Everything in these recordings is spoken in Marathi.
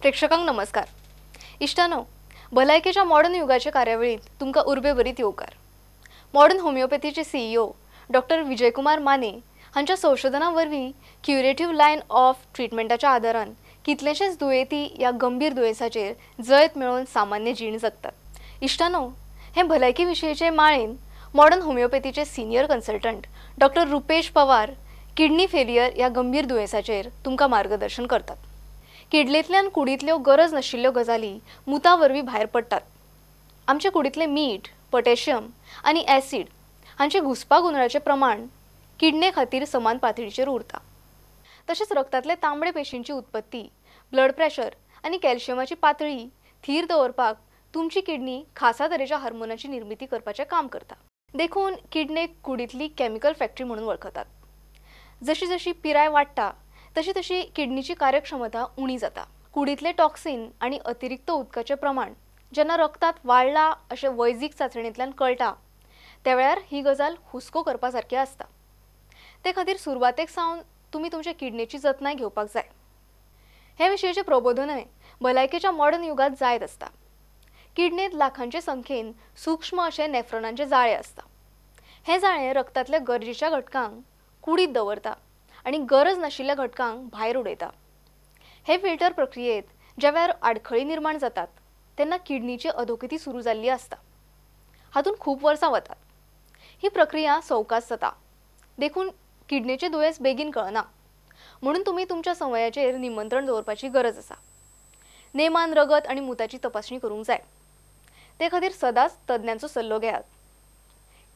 प्रेक्षकांक नमस्कार. इष्टानो, भलायकेच्या मॉडर्न युगाचे कार्यावळीत तुमका उर्बे बरीत येवकार. मॉडर्न होमिओपॅथीचे सीईओ डॉक्टर विजयकुमार माने हांच्या संशोधनावरवी क्युरेटिव्ह लायन ऑफ ट्रीटमेंटाच्या आदारान कितलेशेच दुयेंती या गंभीर दुयेंसाचेर जैत मेळोवन सामान्य जीण जगतात. इष्टानो, हे भलायकी विशयीचे माळेन मॉडर्न होमिओपॅथीचे senior consultant doctor Rupesh Pawar kidney failure या गंभीर दुयेंसाचेर तुमका मार्गदर्शन करतात. किडलेंतल्यान कुडींतल्यो गरज नाशिल्ल्यो गजाली मुता वरवीं भायर पडटात. आमचे कुडींतले मीठ, पोटॅशियम आनी ॲसिड हांचे घुसपा गुंडाळाचें प्रमाण किडने खातीर समान पातळीचेर उरता. तशेंच रक्तांतले तांबडे पेशींची उत्पत्ती, ब्लड प्रेशर आनी कॅल्शियमाची पातळी थीर दवरपाक तुमची किडनी खासा तरेच्या हार्मोनाची निर्मिती करपाचें काम करता. देखून किडनेक कुडींतली कॅमिकल फॅक्टरी म्हणून वळखतात. जशी जशी पिराय वाडटा तशी तशी किडनीची कार्यक्षमता उणी जाता. कुडींतले टॉक्सिन आनी अतिरिक्त उदकाचें प्रमाण जेन्ना रक्तात वाडला अशें वैजीक चांचणेंतल्यान कळटा त्या वेळार ही गजाल हुस्को करपा सारकी आसता. ते खातीर सुरवातेक सावन तुमी तुमचे किडनीची जतनाय घेवपाक जाय. हे विशयीचें प्रबोधनय भलायकेच्या मॉडर्न युगात जायत आसता. किडनेंत लाखांचे संख्येन सूक्ष्म अशे नेफ्रॉनांचे जाळे आसता. हे जाळे रक्तांतल्या गरजेच्या घटकांक कुडींत दवरता आनी गरज नाशिल्ल्या घटकांक भायर उडयता. हे फिल्टर प्रक्रियेत ज्या वेळार आडखळी निर्माण जातात तेन्ना किडनीची अधोगती सुरू जाल्ली आसता. हातून खूब वर्सां वतात. ही प्रक्रिया सवकास जाता. देखून किडनीचे दुयेंस बेगीन कळना. म्हणून तुमी तुमच्या संवयाचेर निमंत्रण दवरपाची गरज आसा. नेमान रगत आनी मुताची तपासणी करूंक जाय. ते खातीर सदांच तज्ञांचो सल्लो घेयात.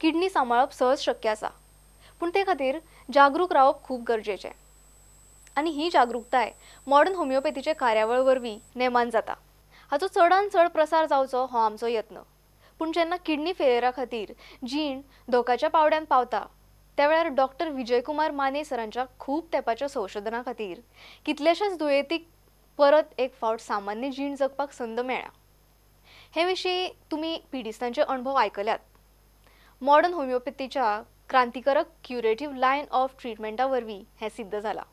किडनी सांबाळप सहज शक्य आसा, पूण ते खातीर जागरूक रावप खूब गरजेचें. आनी ही जागरूकताय मॉडर्न होमिओपॅथीचे कार्यावळ वरवीं नेमान जाता. हाचो चडांत चड प्रसार जावचो हो आमचो यत्न. पूण जेन्ना किडनी फेलियरा खातीर जीण धोकाच्या पावड्यान पावता त्या वेळार डॉक्टर विजयकुमार माने सरांच्या खूब तेंपाच्या संशोधना खातीर कितलेशेच दुयेंतीक परत एक फावट सामान्य जीण जगपाक संद मेळ्ळा. हे विशीं तुमी पिडिस्तांचे अणभव आयकल्यात. मॉडर्न होमिओपॅथीच्या क्रांतिकारक क्युरेटिव्ह लायन ऑफ ट्रीटमेंटा वरवीं हें सिद्ध जालां.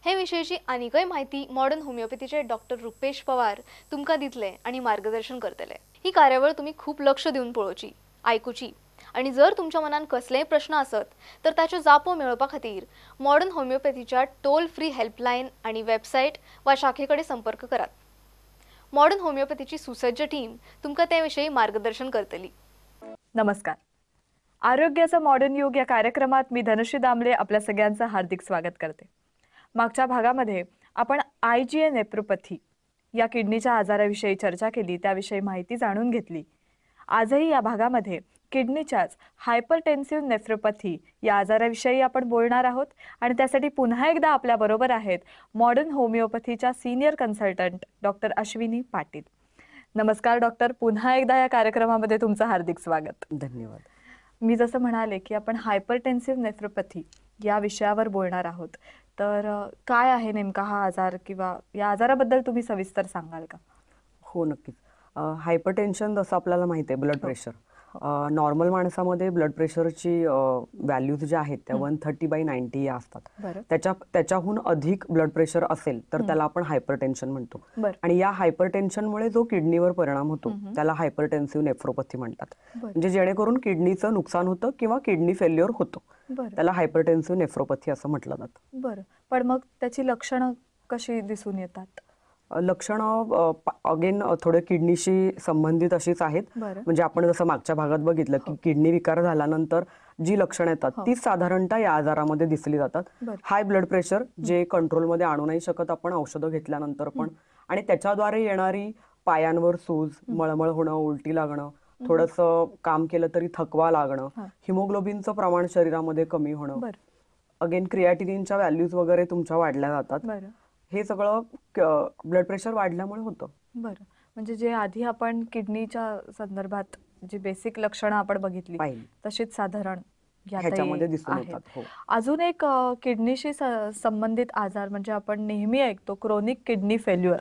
हे विशयीची आनीकय म्हायती मॉडर्न होमिओपॅथीचे डॉक्टर रुपेश पवार तुमकां दितले आनी मार्गदर्शन करतले. ही कार्यावळ तुमी खूब लक्ष दिवन पळोवची, आयकुची आनी जर तुमच्या मनान कसलेय प्रश्न आसत तर ताच्यो जापो मेळोवपा खातीर मॉडर्न होमिओपॅथीच्या टोल फ्री हेल्पलायन आनी वेबसायट वा शाखेकडे संपर्क करात. मॉडर्न होमिओपॅथीची सुसज्ज टीम तुमकां ते विशयी मार्गदर्शन करतली. नमस्कार. आरोग्याचं मॉडर्न युग या कार्यक्रमात मी धनुश्री दामले आपल्या सगळ्यांचं हार्दिक स्वागत करते. मागच्या भागामध्ये आपण IgA नेफ्रोपॅथी या किडनीच्या आजाराविषयी चर्चा केली, त्याविषयी माहिती जाणून घेतली. आजही या भागामध्ये किडनीच्याच हायपरटेन्सिव्ह नेफ्रोपॅथी या आजाराविषयी आपण बोलणार आहोत आणि त्यासाठी पुन्हा एकदा आपल्याबरोबर आहेत मॉडर्न होमिओपॅथीच्या senior consultant doctor Ashwini Patil. नमस्कार डॉक्टर, पुन्हा एकदा या कार्यक्रमामध्ये तुमचं हार्दिक स्वागत. धन्यवाद. मी जसं म्हणाले की आपण हायपरटेन्सिव्ह नेफ्रोपॅथी या विषयावर बोलणार आहोत, तर काय आहे नेमका हा आजार किंवा या आजाराबद्दल तुम्ही सविस्तर सांगाल का? हो, नक्कीच. हायपरटेन्शन जसं आपल्याला माहिती आहे, ब्लड प्रेशर. नॉर्मल माणसामध्ये ब्लड प्रेशरची व्हॅल्यूज ज्या आहेत त्या 130/90 या असतात. त्याच्याहून अधिक ब्लड प्रेशर असेल तर त्याला आपण हायपरटेन्शन म्हणतो. आणि या हायपरटेन्शनमुळे जो किडनीवर परिणाम होतो त्याला हायपरटेन्सिव्ह नेफ्रोपॅथी म्हणतात. म्हणजे जेणेकरून किडनीचं नुकसान होतं किंवा किडनी फेल्युअर होतो, त्याला हायपरटेन्सिव्ह नेफ्रोपॅथी असं म्हटलं जातं. बरं, पण मग त्याची लक्षणं कशी दिसून येतात? लक्षणं अगेन थोडे किडनीशी संबंधित अशीच आहेत. म्हणजे आपण जसं मागच्या भागात बघितलं की किडनी विकार झाल्यानंतर जी लक्षणं येतात तीच साधारणतः या आजारामध्ये दिसली जातात. हाय ब्लड प्रेशर जे कंट्रोलमध्ये आणू नाही शकत आपण औषधं घेतल्यानंतर पण, आणि त्याच्याद्वारे येणारी पायांवर सूज, मळमळ होणं, उलटी लागणं, थोडंसं काम केलं तरी थकवा लागणं, हिमोग्लोबिनचं प्रमाण शरीरामध्ये कमी होणं, अगेन क्रिएटिनिनच्या व्हॅल्यूज वगैरे तुमच्या वाढल्या जातात. हे सगळं ब्लड प्रेशर वाढल्यामुळे होतं. बरं, म्हणजे जे आधी आपण किडनीच्या संदर्भात जी बेसिक लक्षणं आपण बघितली तशीच साधारण ह्याच्यामध्ये दिसून येतात. अजून एक किडनीशी संबंधित आजार म्हणजे आपण नेहमी ऐकतो क्रोनिक किडनी फेल्युअर.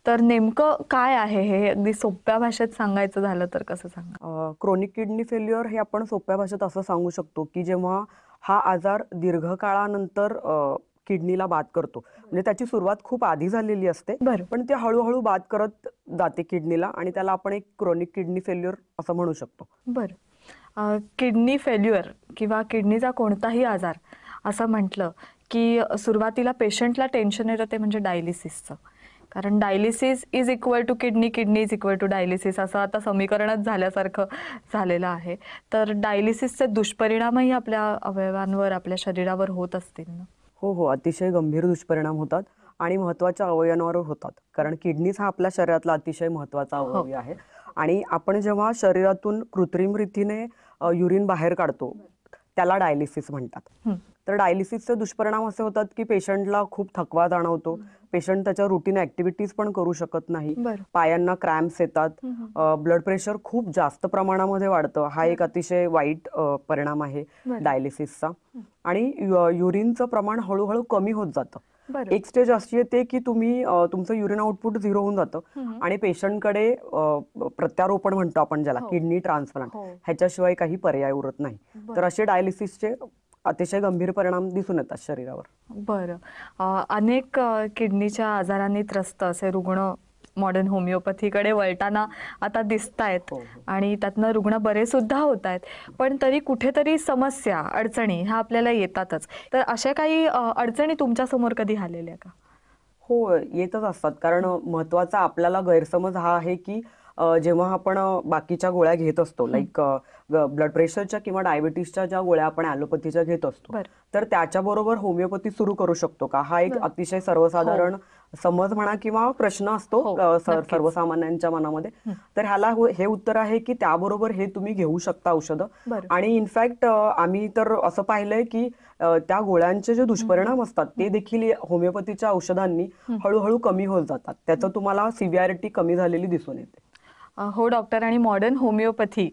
तर नेमकं काय आहे हे अगदी सोप्या भाषेत सांगायचं झालं तर कसं सांगा? क्रोनिक किडनी फेल्युअर हे आपण सोप्या भाषेत असं सांगू शकतो की जेव्हा हा आजार दीर्घकाळानंतर किडनीला बाद करतो. म्हणजे त्याची सुरुवात खूप आधी झालेली असते, बरं. पण ते हळूहळू बाद करत जाते किडनीला आणि त्याला आपण एक क्रोनिक किडनी फेल्युअर असं म्हणू शकतो. बरं. किडनी फेल्युअर किंवा किडनीचा कोणताही आजार असं म्हटलं की सुरुवातीला पेशंटला टेन्शन येतं ते म्हणजे डायलिसिसचं. कारण dialysis is equal to kidney, kidney is equal to dialysis असं आता समीकरणच झाल्यासारखं झालेलं आहे. तर डायलिसिसचे दुष्परिणामही आपल्या अवयवांवर, आपल्या शरीरावर होत असतील ना? हो हो, अतिशय गंभीर दुष्परिणाम होतात आणि महत्त्वाच्या अवयवांवर होतात. कारण किडनीज हा आपल्या शरीरातला अतिशय महत्त्वाचा अवयव आहे आणि आपण जेव्हा शरीरातून कृत्रिम रीतीने युरिन बाहेर काढतो त्याला डायलिसिस म्हणतात. तर डायलिसिसचे दुष्परिणाम असे होतात की पेशंटला खूप थकवा जाणवतो, पेशंट त्याच्या रुटीन ऍक्टिव्हिटीज पण करू शकत नाही, बरं. पायांना क्रॅम्प्स येतात, ब्लड प्रेशर खूप जास्त प्रमाणामध्ये वाढतं. हा एक अतिशय वाईट परिणाम आहे बरं. डायलिसिसचा. आणि युरिनचं प्रमाण हळूहळू कमी होत जातं. बरं. एक स्टेज अशी येते की तुम्ही तुमचं युरिन आउटपुट 0 होऊन जातं आणि पेशंटकडे प्रत्यारोपण म्हणतो आपण ज्याला, किडनी ट्रान्सप्लांट, ह्याच्याशिवाय काही पर्याय उरत नाही. तर असे डायलिसिसचे अतिशय गंभीर परिणाम दिसून येतात शरीरावर. बरं. अनेक किडनीच्या आजारांनी त्रस्त असे रुग्ण मॉडर्न होमिओपॅथीकडे वळताना आता दिसत आहेत आणि त्यातनं रुग्ण बरे सुद्धा होत आहेत. पण तरी कुठेतरी समस्या, अडचणी ह्या आपल्याला येतातच. तर अशा काही अडचणी तुमच्यासमोर कधी आलेल्या का? हो, येतच असतात. कारण महत्त्वाचा आपल्याला गैरसमज हा आहे की जेव्हा आपण बाकीच्या गोळ्या घेत असतो, लाईक ब्लड प्रेशरच्या किंवा डायबिटीसच्या ज्या गोळ्या आपण ॲलोपॅथीच्या घेत असतो, तर त्याच्याबरोबर होमिओपॅथी सुरू करू शकतो का, हा एक अतिशय सर्वसाधारण समज म्हणा किंवा प्रश्न असतो सर्वसामान्यांच्या मनामध्ये. तर ह्याला हे उत्तर आहे की त्याबरोबर हे तुम्ही घेऊ शकता औषधं. आणि इनफॅक्ट आम्ही तर असं पाहिलंय की त्या गोळ्यांचे जे दुष्परिणाम असतात ते देखील होमिओपॅथीच्या औषधांनी हळूहळू कमी होत जातात. त्याचं तुम्हाला सिव्हिअरिटी कमी झालेली दिसून येते. हो डॉक्टर. आणि मॉडर्न होमिओपॅथी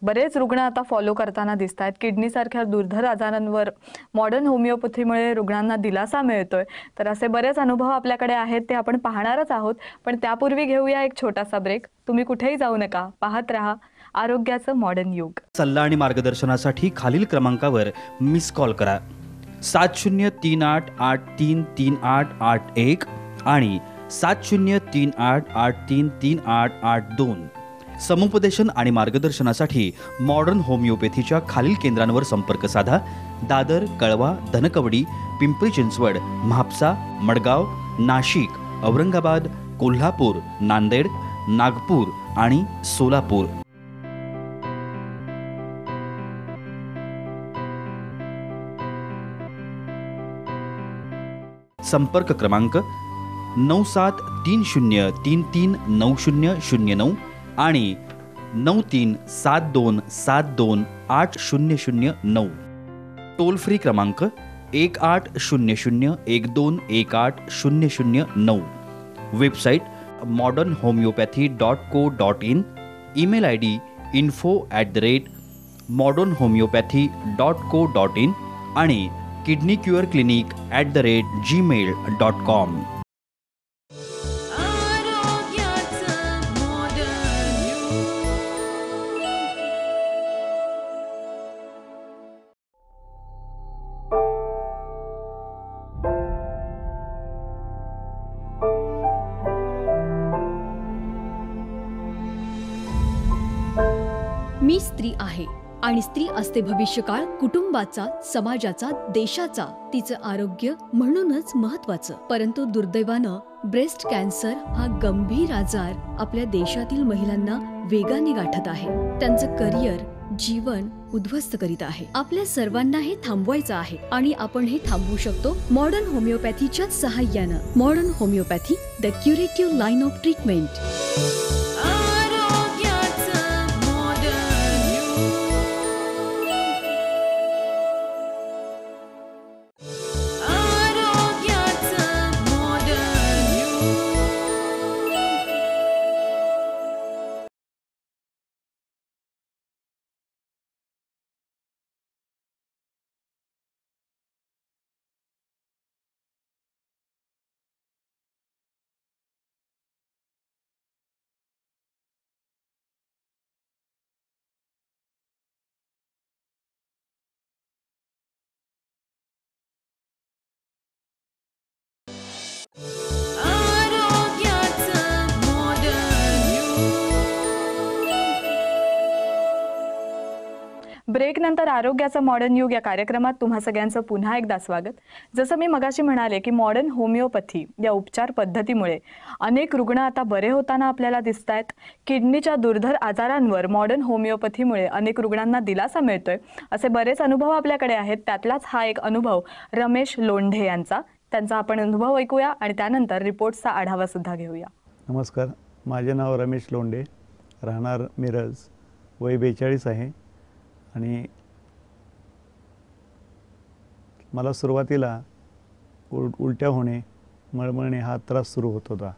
बरेच रुग्ण आता फॉलो करताना दिसत आहेत. किडनीसारख्या दुर्धर आजारांवर मॉडर्न होमिओपॅथीमुळे रुग्णांना दिलासा मिळतोय. तर असे बरेच अनुभव आपल्याकडे आहेत, ते आपण पाहणारच आहोत. पण त्यापूर्वी घेऊया एक छोटासा ब्रेक. तुम्ही कुठेही जाऊ नका, पाहत रहा आरोग्याचं मॉडर्न युग. सल्ला आणि मार्गदर्शनासाठी खालील क्रमांकावर मिस कॉल करा. 7038833881 आणि 7038833882. समुपदेशन आणि मार्गदर्शनासाठी मॉडर्न होमिओपॅथीच्या खालील केंद्रांवर संपर्क साधा. दादर, कळवा, धनकवडी, पिंपरी चिंचवड, म्हापसा, मडगाव, नाशिक, औरंगाबाद, कोल्हापूर, नांदेड, नागपूर आणि सोलापूर. संपर्क क्रमांक 9730339009 आणि 9372728009. टोल फ्री क्रमांक 180012180009. Website modernhomeopathy.co.in. Email ID info@modernhomeopathy.co.in आणि kidneycureclinic@gmail.com. मी स्त्री आहे आणि स्त्री असते भविष्यकाळ कुटुंबाचा, समाजाचा, देशाचा. तिचं आरोग्य म्हणूनच महत्वाचं. परंतु दुर्दैवानं ब्रेस्ट कॅन्सर हा गंभीर आजार आपल्या देशातील महिलांना वेगाने गाठत आहे. त्यांचं करिअर, जीवन उद्ध्वस्त करीत आहे. आपल्या सर्वांना हे थांबवायचं आहे आणि आपण हे थांबवू शकतो मॉडर्न होमिओपॅथीच्या सहाय्यानं. Modern homeopathy, the curative line of treatment. Break नंतर आरोग्याचं मॉडर्न युग या कार्यक्रमात तुम्हा सगळ्यांचं पुन्हा एकदा स्वागत. जसं मी मगाशी म्हणाले की मॉडर्न होमिओपॅथी या उपचार पद्धतीमुळे अनेक रुग्ण आता बरे होताना आपल्याला दिसत आहेत. किडनीच्या दुर्धर आजारांवर मॉडर्न होमिओपॅथीमुळे अनेक रुग्णांना दिलासा मिळतोय. असे बरेच अनुभव आपल्याकडे आहेत. त्यातलाच हा एक अनुभव रमेश लोंढे यांचा. त्यांचा आपण अनुभव ऐकूया आणि त्यानंतर रिपोर्टचा आढावा सुद्धा घेऊया. नमस्कार, माझे नाव रमेश लोंढे, राहणार मिरज, वय 42 आहे. आणि मला सुरुवातीला उलट्या होणे, मळमळणे हा त्रास सुरू होत होता.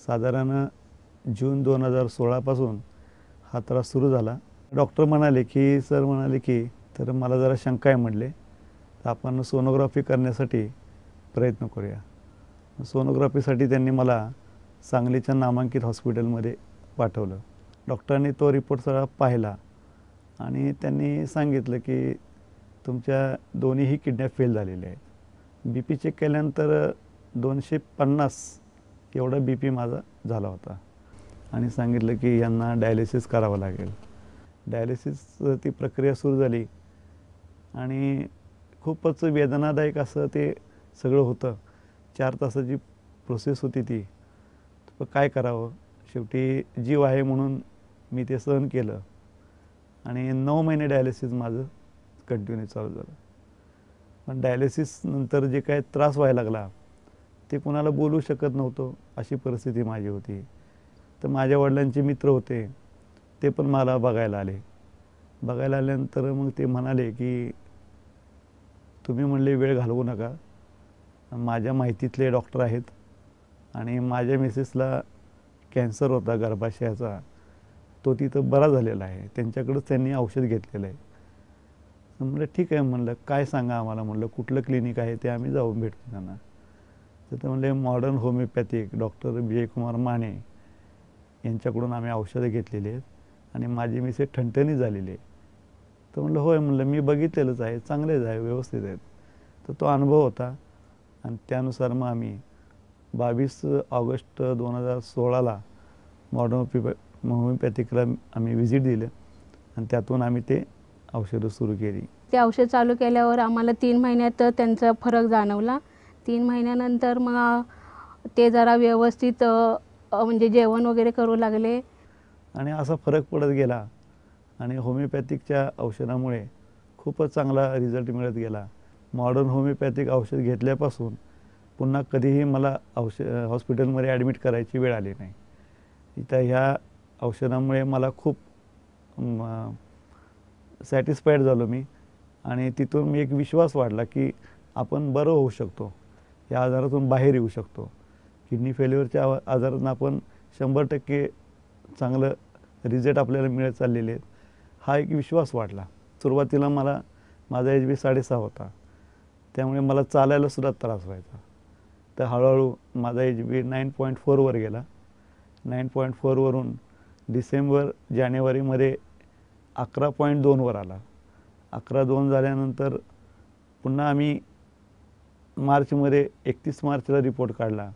साधारण जून 2016पासून हा त्रास सुरू झाला. डॉक्टर म्हणाले की तर मला जरा शंका आहे म्हटले, तर आपण सोनोग्राफी करण्यासाठी प्रयत्न करूया. सोनोग्राफीसाठी त्यांनी मला सांगलीच्या नामांकित हॉस्पिटलमध्ये पाठवलं. डॉक्टरांनी तो रिपोर्ट सगळा पाहिला आणि त्यांनी सांगितलं की तुमच्या दोन्हीही किडन्या फेल झालेल्या आहेत. बी पी चेक केल्यानंतर 250 एवढा बी पी माझा झाला होता आणि सांगितलं की यांना डायलिसिस करावं लागेल. डायलिसिस ती प्रक्रिया सुरू झाली आणि खूपच वेदनादायक असं ते सगळं होतं. 4 तासाची प्रोसेस होती ती. काय करावं, शेवटी जीव आहे म्हणून मी ते सहन केलं आणि 9 महिने डायलिसिस माझं कंटिन्यू चालू झालं. पण डायलिसिस नंतर जे काय त्रास व्हायला लागला ते कुणाला बोलू शकत नव्हतो, अशी परिस्थिती माझी होती. तर माझ्या वडिलांचे मित्र होते, ते पण मला बघायला आले. बघायला आल्यानंतर मग ते म्हणाले की तुम्ही म्हणले वेळ घालवू नका, माझ्या माहितीतले डॉक्टर आहेत आणि माझ्या मिसेसला कॅन्सर होता गर्भाशयाचा, तो तिथं बरा झालेला आहे, त्यांच्याकडंच त्यांनी औषध घेतलेलं आहे. म्हणलं ठीक आहे, म्हणलं काय सांगा आम्हाला, म्हणलं कुठलं क्लिनिक आहे ते आम्ही जाऊन भेटतो त्यांना. तर ते म्हणले modern homeopathic doctor Vijaykumar Mane यांच्याकडून आम्ही औषधं घेतलेली आहेत आणि माझी मिसेस ठणठणी झालेली आहे. तर म्हणलं होय, म्हणलं मी बघितलेलंच आहे, चांगलेच आहे, व्यवस्थित आहेत. तर तो अनुभव होता आणि त्यानुसार मग आम्ही 22 ऑगस्ट 2016ला मॉडर्न होमिओपॅथिकला आम्ही व्हिजिट दिलं आणि त्यातून आम्ही ते औषधं सुरू केली. ते औषध चालू केल्यावर आम्हाला 3 महिन्यात त्यांचा फरक जाणवला. 3 महिन्यानंतर मग ते जरा व्यवस्थित म्हणजे जेवण वगैरे करू लागले आणि असा फरक पडत गेला आणि होमिओपॅथिकच्या औषधामुळे खूपच चांगला रिझल्ट मिळत गेला. मॉडर्न होमिओपॅथिक औषध घेतल्यापासून पुन्हा कधीही मला हॉस्पिटलमध्ये ॲडमिट करायची वेळ आली नाही. इथं ह्या औषधामुळे मला खूप सॅटिस्फाईड झालो मी आणि तिथून मी एक विश्वास वाढला की आपण बरं होऊ शकतो, या आजारातून बाहेर येऊ शकतो. किडनी फेल्युअरच्या आजारातून आपण 100% चांगलं रिझल्ट आपल्याला मिळत चाललेले आहेत, हा एक विश्वास वाढला. सुरुवातीला माझा HB 6.5 होता, त्यामुळे मला चालायलासुद्धा त्रास व्हायचा. तर हळूहळू माझा HB 9.4वर गेला. 9.4वरून जानेवारीमध्ये 11.2वर आला. 11.2 झाल्यानंतर पुन्हा आम्ही मार्चमध्ये 31 मार्चला रिपोर्ट काढला.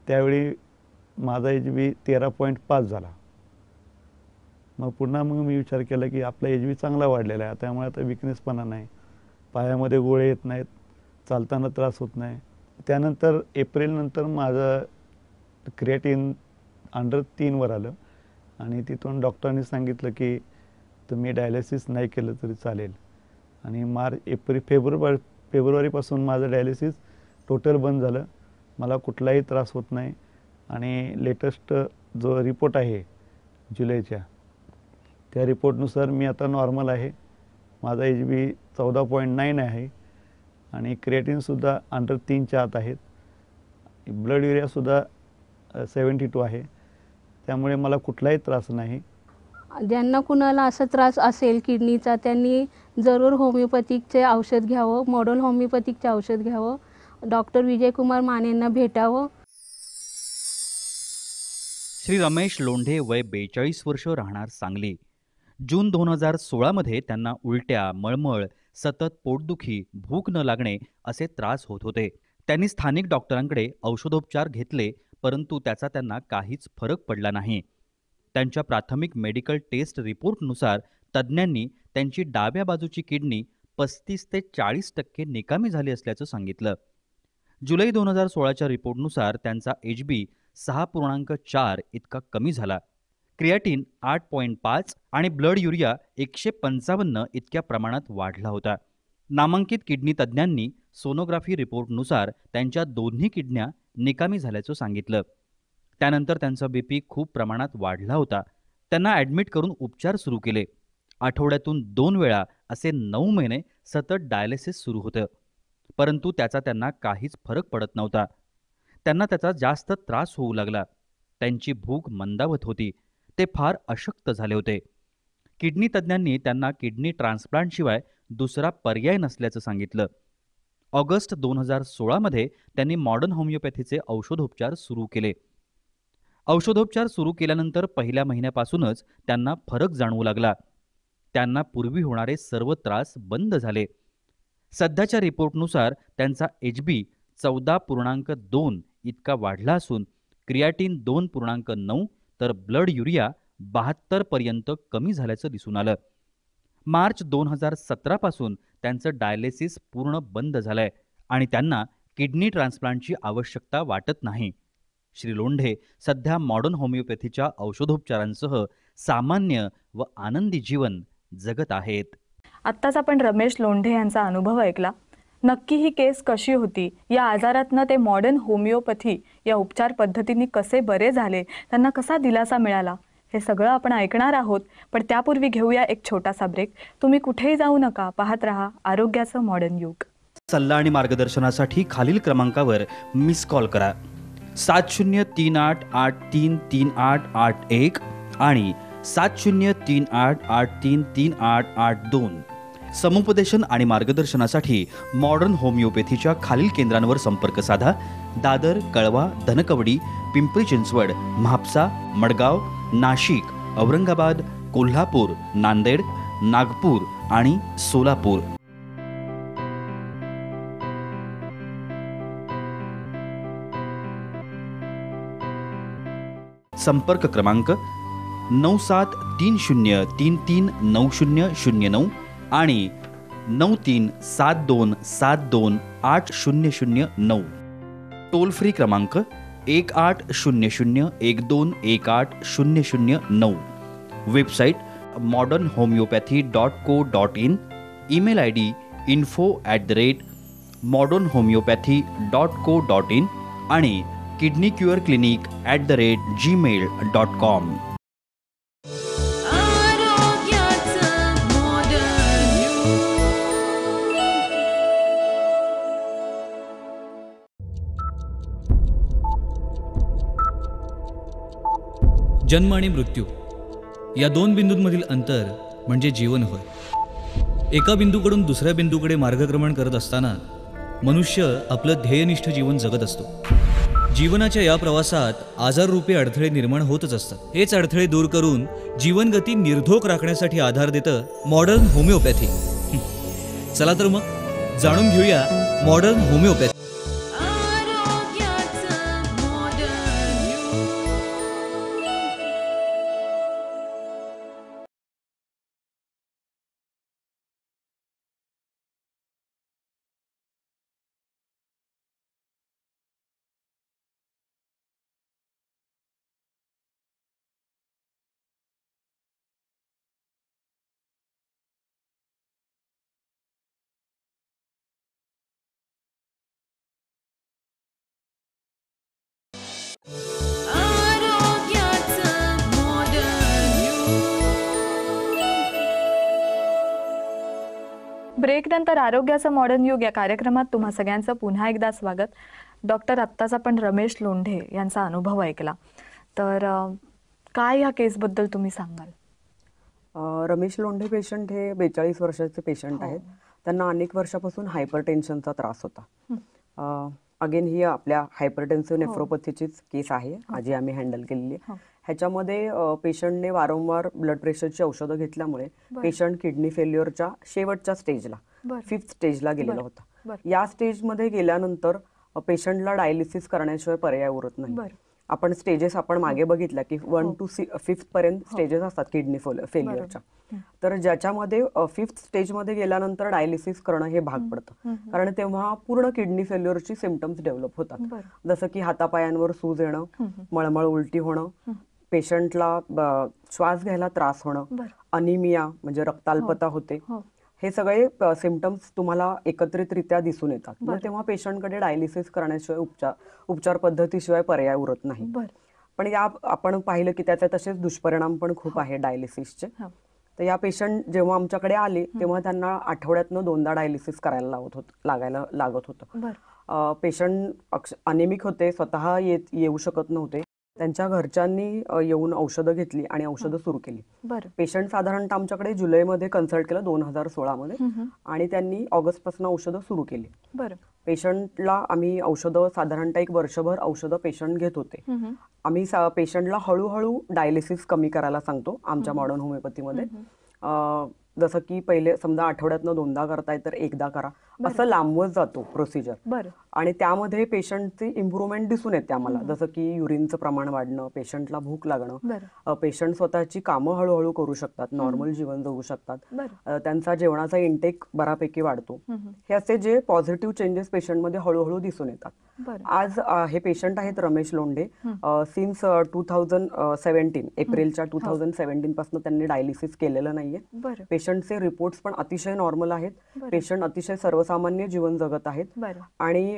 त्यावेळी माझा HB 13.5 झाला. पुन्हा मी विचार केला की आपला HB चांगला वाढलेला आहे, त्यामुळे आता विकनेसपणा नाही, पायामध्ये गोळे येत नाहीत, चालताना त्रास होत नाही. त्यानंतर एप्रिलनंतर माझं क्रिएटिन अंडर 3वर आलं आणि तिथून डॉक्टरांनी सांगितलं की तुम्ही डायलिसिस नाही केलं तरी चालेल. आणि फेब्रुवारीपासून माझं डायलिसिस टोटल बंद झालं. मला कुठलाही त्रास होत नाही आणि लेटेस्ट जो रिपोर्ट आहे जुलैच्या, त्या रिपोर्टनुसार मी आता नॉर्मल आहे. माझा HB 14.9 आहे आणि क्रिएटिनसुद्धा अंडर 3च्या आत आहेत. ब्लड युरियासुद्धा 72 आहे. त्यामुळे मला कुठलाही त्रास नाही. ज्यांना कुणाला असा त्रास असेल किडनीचा, त्यांनी जरूर होमिओपॅथिकचे औषध घ्यावं, मॉडर्न होमिओपॅथिकचे औषध घ्यावं, डॉक्टर विजयकुमार मानेंना भेटावं. श्री रमेश लोंढे वय 42 वर्ष, राहणार सांगली. जून 2016मध्ये त्यांना उलट्या, मळमळ, सतत पोटदुखी, भूक न लागणे असे त्रास होत होते. त्यांनी स्थानिक डॉक्टरांकडे औषधोपचार घेतले, परंतु त्याचा त्यांना काहीच फरक पडला नाही. त्यांच्या प्राथमिक मेडिकल टेस्ट रिपोर्टनुसार तज्ज्ञांनी त्यांची डाव्या बाजूची किडनी 35 ते 40% निकामी झाली असल्याचं सांगितलं. जुलै 2016च्या रिपोर्टनुसार त्यांचा HB 6.4 इतका कमी झाला. क्रिएटिन 8.5 आणि ब्लड युरिया 155 इतक्या प्रमाणात वाढला होता. नामांकित किडनी तज्ज्ञांनी सोनोग्राफी रिपोर्टनुसार त्यांच्या दोन्ही किडन्या निकामी झाल्याचं सांगितलं. त्यानंतर त्यांचा BP खूप प्रमाणात वाढला होता. त्यांना ॲडमिट करून उपचार सुरू केले. आठवड्यातून 2 वेळा असे 9 महिने सतत डायलिसिस सुरू होतं, परंतु त्याचा त्यांना काहीच फरक पडत नव्हता. त्यांना त्याचा जास्त त्रास होऊ लागला. त्यांची भूक मंदावत होती. ते फार अशक्त झाले होते. किडनी तज्ज्ञांनी त्यांना किडनी ट्रान्सप्लांटशिवाय दुसरा पर्याय नसल्याचं सांगितलं. ऑगस्ट 2016मध्ये त्यांनी मॉडर्न होमिओपॅथीचे औषधोपचार सुरू केले. औषधोपचार सुरू केल्यानंतर पहिल्या महिन्यापासूनच त्यांना फरक जाणवू लागला. त्यांना पूर्वी होणारे सर्व त्रास बंद झाले. सध्याच्या रिपोर्टनुसार त्यांचा HB 14.2 इतका वाढला असून क्रिएटिन 2.9 तर ब्लड युरिया 72 पर्यंत कमी झाल्याचं दिसून आलं. मार्च 2017 पासून त्यांचं डायलिसिस पूर्ण बंद झालंय आणि त्यांना किडनी ट्रान्सप्लांटची आवश्यकता वाटत नाही. श्री लोंढे सध्या मॉडर्न होमिओपॅथीच्या औषधोपचारांसह सामान्य व आनंदी जीवन जगत आहेत. आत्ताच आपण रमेश लोंढे यांचा अनुभव ऐकला. नक्की ही केस कशी होती, या आजारातनं ते मॉडर्न होमिओपॅथी या उपचार पद्धतींनी कसे बरे झाले, त्यांना कसा दिलासा मिळाला, हे सगळं आपण ऐकणार आहोत. पण त्यापूर्वी घेऊया एक छोटासा ब्रेक. तुम्ही कुठेही जाऊ नका, पाहत रहा आरोग्याचं मॉडर्न युग. सल्ला आणि मार्गदर्शनासाठी खालील क्रमांकावर मिस कॉल करा. 7038833881 आणि 7038833882. समुपदेशन आणि मार्गदर्शनासाठी मॉडर्न होमिओपॅथीच्या खालील केंद्रांवर संपर्क साधा. दादर, कळवा, धनकवडी, पिंपरी चिंचवड, म्हापसा, मडगाव, नाशिक, औरंगाबाद, कोल्हापूर, नांदेड, नागपूर आणि सोलापूर. संपर्क क्रमांक 9730339009 आणि 9372728009. टोल फ्री क्रमांक 180012180009. Website modernhomeopathy.co.in. Email ID info@modernhomeopathy.co.in आणि kidneycureclinic@gmail.com. जन्म आणि मृत्यू या दोन बिंदूंमधील अंतर म्हणजे जीवन होय. एका बिंदूकडून दुसऱ्या बिंदूकडे मार्गक्रमण करत असताना मनुष्य आपलं ध्येयनिष्ठ जीवन जगत असतो. जीवनाच्या या प्रवासात आजाररूपी अडथळे निर्माण होतच असतात. हेच अडथळे दूर करून जीवनगती निर्धोक राखण्यासाठी आधार देतं मॉडर्न होमिओपॅथी. चला तर मग जाणून घेऊया मॉडर्न होमिओपॅथी. ब्रेक नंतर आरोग्याचं मॉडर्न युग या कार्यक्रमात तुम्हा सगळ्यांचं पुन्हा एकदा स्वागत. डॉक्टर, आत्ताच आपण रमेश लोंढे यांचा अनुभव ऐकला, तर काय ह्या केसबद्दल तुम्ही सांगाल? रमेश लोंढे पेशंट हे 42 वर्षाचे पेशंट आहेत. त्यांना अनेक वर्षापासून हायपरटेन्शनचा त्रास होता. अगेन ही आपल्या हायपरटेन्सिव्ह नेफ्रोपॅथीचीच केस आहे, आजी आम्ही हँडल केलेली. ह्याच्यामध्ये पेशंटने वारंवार ब्लड प्रेशरची औषधं घेतल्यामुळे पेशंट किडनी फेल्युअरच्या शेवटच्या स्टेजला 5th स्टेजला गेलेला होता. या स्टेजमध्ये गेल्यानंतर पेशंटला डायलिसिस करण्याशिवाय पर्याय उरत नाही. आपण स्टेजेस आपण मागे बघितल्या की 1 to 5th पर्यंत स्टेजेस असतात किडनी फेल्युअरच्या. तर ज्याच्यामध्ये 5th स्टेजमध्ये गेल्यानंतर डायलिसिस करणं हे भाग पडतं, कारण तेव्हा पूर्ण किडनी फेल्युअरची सिम्पटम्स डेव्हलप होतात, जसं की हातापायांवर सूज येणं, मळमळ उलटी होणं, पेशंटला श्वास घ्यायला त्रास होणं, अनिमिया म्हणजे रक्ताल्पता होते. हे सगळे सिम्पटम्स तुम्हाला एकत्रितरित्या दिसून येतात. मग तेव्हा पेशंटकडे डायलिसिस करण्याशिवाय उपचार पद्धतीशिवाय पर्याय उरत नाही. पण या आपण पाहिलं की त्याचे तसेच दुष्परिणाम पण खूप आहे डायलिसिसचे. तर या पेशंट जेव्हा आमच्याकडे आले तेव्हा त्यांना आठवड्यातनं 2दा डायलिसिस करायला लागायला लागत होतं. पेशंट अनेमिक होते, स्वतः येऊ शकत नव्हते. त्यांच्या घरच्यांनी येऊन औषधं घेतली आणि औषधं सुरू केली. पेशंट साधारणतः आमच्याकडे जुलैमध्ये कन्सल्ट केलं 2016 मध्ये, आणि त्यांनी ऑगस्टपासून औषधं सुरू केली. पेशंटला आम्ही औषधं साधारणतः 1 वर्षभर औषधं पेशंट घेत होते. आम्ही पेशंटला हळूहळू डायलिसिस कमी करायला सांगतो आमच्या मॉडर्न होमिओपॅथीमध्ये. जसं की पहिले समजा आठवड्यातनं 2दा करताय तर 1दा करा, असं लांबवत जातो प्रोसिजर. आणि त्यामध्ये पेशंटची इम्प्रूव्हमेंट दिसून येते आम्हाला, जसं की युरिनचं प्रमाण वाढणं, पेशंटला भूक लागणं, पेशंट स्वतःची कामं हळूहळू करू शकतात, नॉर्मल जीवन जगू शकतात, त्यांचा जेवणाचा इंटेक बऱ्यापैकी वाढतो. हे असे जे पॉझिटिव्ह चेंजेस पेशंटमध्ये हळूहळू दिसून येतात. आज हे पेशंट आहेत रमेश लोंढे. सिन्स 2017 एप्रिलच्या 2017 पासून त्यांनी डायलिसिस केलेलं नाहीये. पेशंटचे रिपोर्ट्स पण अतिशय नॉर्मल आहेत. पेशंट अतिशय सर्वसामान्य जीवन जगत आहेत आणि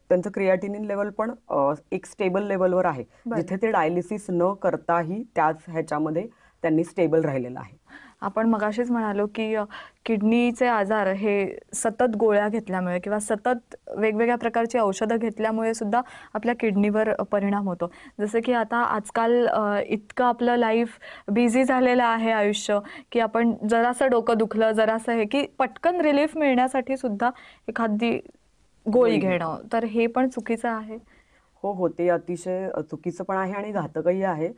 त्यांचं क्रिएटिनिन लेवल पण एक स्टेबल लेवलवर आहे, जिथे ते डायलिसिस न करताही त्याच ह्याच्यामध्ये त्यांनी स्टेबल राहिलेलं आहे. आपण मगाशीच म्हणालो की किडनीचे आजार हे सतत गोळ्या घेतल्यामुळे किंवा सतत वेगवेगळ्या प्रकारची औषधं घेतल्यामुळे सुद्धा आपल्या किडनीवर परिणाम होतो. जसं की आता आजकाल इतकं आपलं लाईफ बिझी झालेलं आहे आयुष्य, की आपण जरासं डोकं दुखलं, जरासं हे की पटकन रिलीफ मिळण्यासाठी सुद्धा एखादी गोळी घेणं, तर हे पण चुकीचं आहे. हो, ते अतिशय चुकीचं पण आहे आणि घातकही आहे.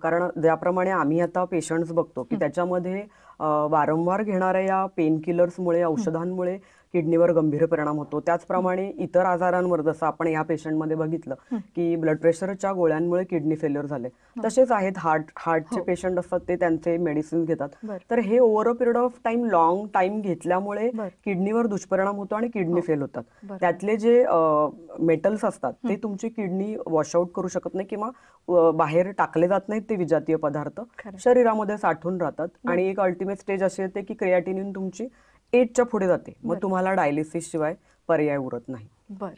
कारण ज्याप्रमाणे आम्ही आता पेशंट्स बघतो की त्याच्यामध्ये वारंवार घेणाऱ्या या पेन किलर्समुळे, औषधांमुळे किडनीवर गंभीर परिणाम होतो. त्याचप्रमाणे इतर आजारांवर, जसं आपण या पेशंटमध्ये बघितलं की ब्लड प्रेशरच्या गोळ्यांमुळे किडनी फेल्युअर झाले, तसेच आहेत हार्टचे पेशंट असतात, ते त्यांचे मेडिसिन घेतात. तर हे over a period of time, long time घेतल्यामुळे किडनीवर दुष्परिणाम होतो आणि किडनी फेल होतात. त्यातले जे मेटल्स असतात ते तुमची किडनी वॉशआउट करू शकत नाही किंवा बाहेर टाकले जात नाहीत. ते विजातीय पदार्थ शरीरामध्ये साठून राहतात आणि एक अल्टिमेट स्टेज अशी येते की क्रिएटिनिन तुमची 8च्या पुढे जाते. मग तुम्हाला डायलिसिस शिवाय पर्याय उरत नाही.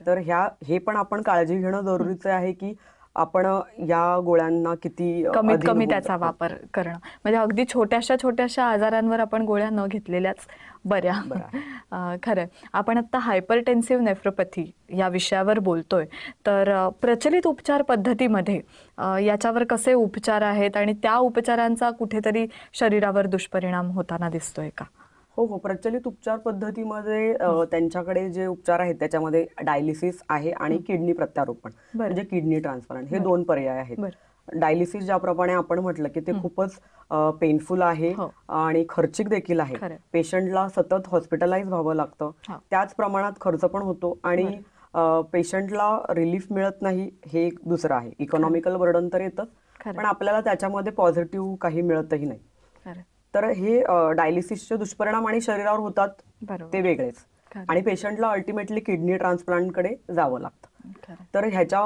तर हे पण आपण काळजी घेणं जरुरीचं आहे की आपण या गोळ्यांना किती कमीत कमी त्याचा वापर करणं, म्हणजे अगदी छोट्याशा आजारांवर आपण गोळ्या न घेतलेल्याच बऱ्या. खरंय. आपण आता हायपरटेन्सिव्ह नेफ्रोपॅथी या विषयावर बोलतोय, तर प्रचलित उपचार पद्धतीमध्ये याच्यावर कसे उपचार आहेत आणि त्या उपचारांचा कुठेतरी शरीरावर दुष्परिणाम होताना दिसतोय का? हो, प्रचलित उपचार पद्धतीमध्ये त्यांच्याकडे जे उपचार आहेत त्याच्यामध्ये डायलिसिस आहे आणि किडनी प्रत्यारोपण म्हणजे किडनी ट्रान्सप्लांट, हे 2 पर्याय आहेत. डायलिसिस ज्याप्रमाणे आपण म्हटलं की ते खूपच पेनफुल आहे आणि खर्चिक देखील आहे. पेशंटला सतत हॉस्पिटलाइज व्हावं लागतं, त्याच प्रमाणात खर्च पण होतो आणि पेशंटला रिलीफ मिळत नाही, हे एक दुसरं आहे. इकॉनॉमिकल बर्डन तर येतच, पण आपल्याला त्याच्यामध्ये पॉझिटिव्ह काही मिळतही नाही. तर हे डायलिसिसचे दुष्परिणाम आणि शरीरावर होतात ते वेगळेच, आणि पेशंटला अल्टिमेटली किडनी ट्रान्सप्लांटकडे जावं लागतं. तर ह्याच्या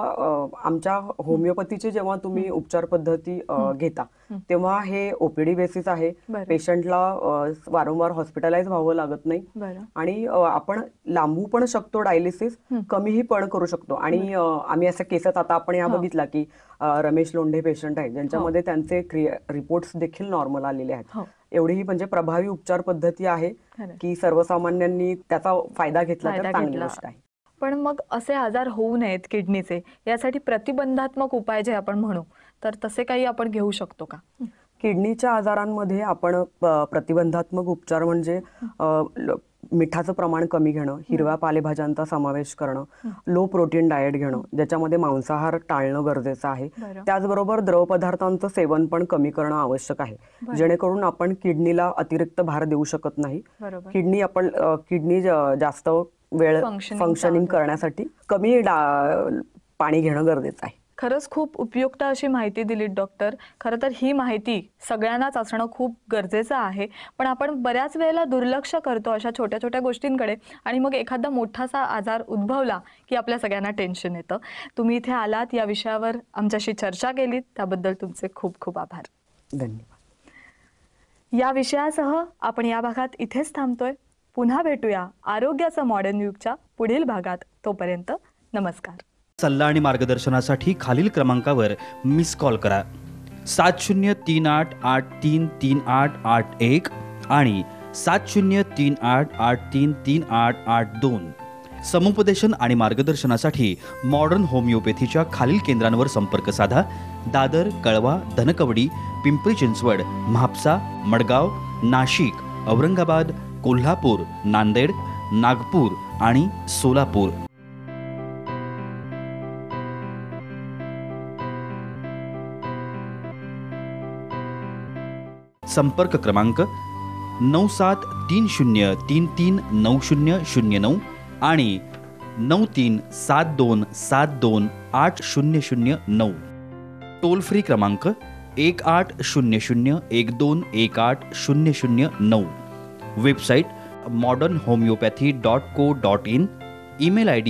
आमच्या होमिओपॅथीचे जेव्हा तुम्ही उपचार पद्धती घेता तेव्हा हे ओपीडी बेसिस आहे. पेशंटला वारंवार हॉस्पिटलाइज व्हावं लागत नाही आणि आपण लांबू पण शकतो डायलिसिस, कमीही पण करू शकतो. आणि आम्ही अशा केसेस आता आपण या बघितला की रमेश लोंढे पेशंट आहे ज्यांच्यामध्ये त्यांचे रिपोर्ट्स देखील नॉर्मल आलेले आहेत. एवढी म्हणजे प्रभावी उपचार पद्धती आहे की सर्वसामान्यांनी त्याचा फायदा घेतला तर चांगली गोष्ट आहे. पण मग असे आजार होऊ नयेत किडनीचे, यासाठी प्रतिबंधात्मक उपाय जे आपण म्हणू, तर तसे काही आपण घेऊ शकतो का? किडनीच्या आजारांमध्ये आपण प्रतिबंधात्मक उपचार म्हणजे मिठाचं प्रमाण कमी घेणं, हिरव्या पालेभाज्यांचा समावेश करणं, लो प्रोटीन डाएट घेणं ज्याच्यामध्ये मांसाहार टाळणं गरजेचं आहे. त्याचबरोबर द्रव पदार्थांचं सेवन पण कमी करणं आवश्यक आहे, जेणेकरून आपण किडनीला अतिरिक्त भार देऊ शकत नाही. किडनी जास्त वेळ फंक्शनिंग करण्यासाठी कमी पाणी घेणं गरजेचं आहे. खरंच खूप उपयुक्त अशी माहिती दिलीत डॉक्टर. खरं तर ही माहिती सगळ्यांनाच असणं खूप गरजेचं आहे, पण आपण बऱ्याच वेळेला दुर्लक्ष करतो अशा छोट्या छोट्या गोष्टींकडे आणि मग एखादा मोठासा आजार उद्भवला की आपल्या सगळ्यांना टेन्शन येतं. तुम्ही इथे आलात, या विषयावर आमच्याशी चर्चा केलीत, त्याबद्दल तुमचे खूप खूप आभार. धन्यवाद. या विषयासह आपण या भागात इथेच थांबतोय. पुन्हा भेटूया आरोग्याचं मॉडर्न युगच्या पुढील भागात. तोपर्यंत नमस्कार. सल्ला आणि मार्गदर्शनासाठी खालील क्रमांकावर मिस कॉल करा. 7038833881 आणि 7038833882. समुपदेशन आणि मार्गदर्शनासाठी मॉडर्न होमिओपॅथीच्या खालील केंद्रांवर संपर्क साधा. दादर, कळवा, धनकवडी, पिंपरी चिंचवड, म्हापसा, मडगाव, नाशिक, औरंगाबाद, कोल्हापूर, नांदेड, नागपूर आणि सोलापूर. संपर्क क्रमांक 9730339009 आणि 9372728009. टोल फ्री क्रमांक 180012180009. Website modernhomeopathy.co.in. Email ID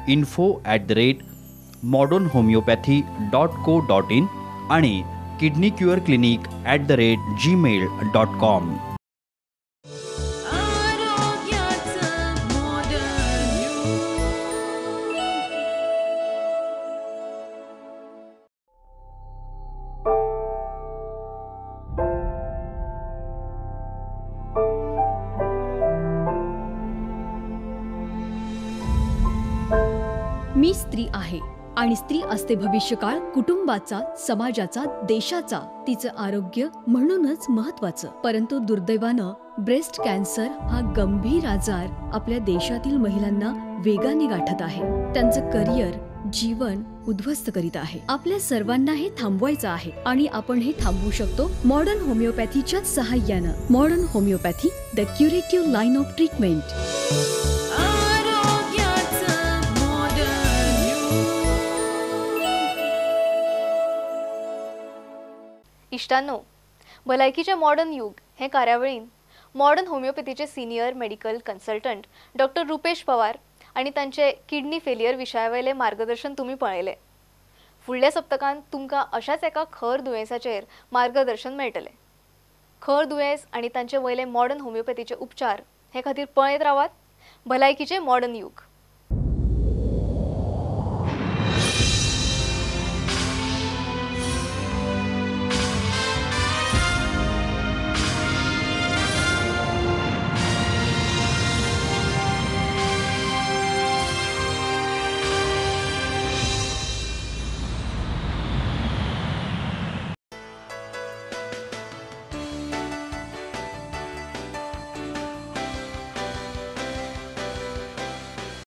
info@modernhomeopathy.co.in आणि kidneycureclinic@gmail.com. मी स्त्री आहे आणि स्त्री असते भविष्यकाळ कुटुंबाचा, समाजाचा, देशाचा, तिचं आरोग्य म्हणूनच महत्वाचं. परंतु दुर्दैवानं ब्रेस्ट कॅन्सर हा गंभीर आजार आपल्या देशातील महिलांना वेगाने गाठत आहे. त्यांचं करिअर, जीवन उद्ध्वस्त करीत आहे. आपल्या सर्वांना हे थांबवायचं आहे आणि आपण हे थांबवू शकतो मॉडर्न होमिओपॅथीच्या सहाय्यानं. Modern homeopathy, the curative line of treatment. इष्टांनो, भलायकीचे मॉडर्न युग हे कार्यावळीन मॉडर्न होमिओपॅथीचे senior medical consultant doctor Rupesh Pawar आणि तांचे किडनी फेलियर विशयावयले मार्गदर्शन तुम्ही पळयले. फुडल्या सप्तकांत तुमकां अशाच एका खर दुयेंसाचेर मार्गदर्शन मेळटले. खर दुयेंस आणि तांचे वयले मॉडर्न होमिओपॅथीचे उपचार हे खातीर पळयत रावात भलायकीचे मॉडर्न युग.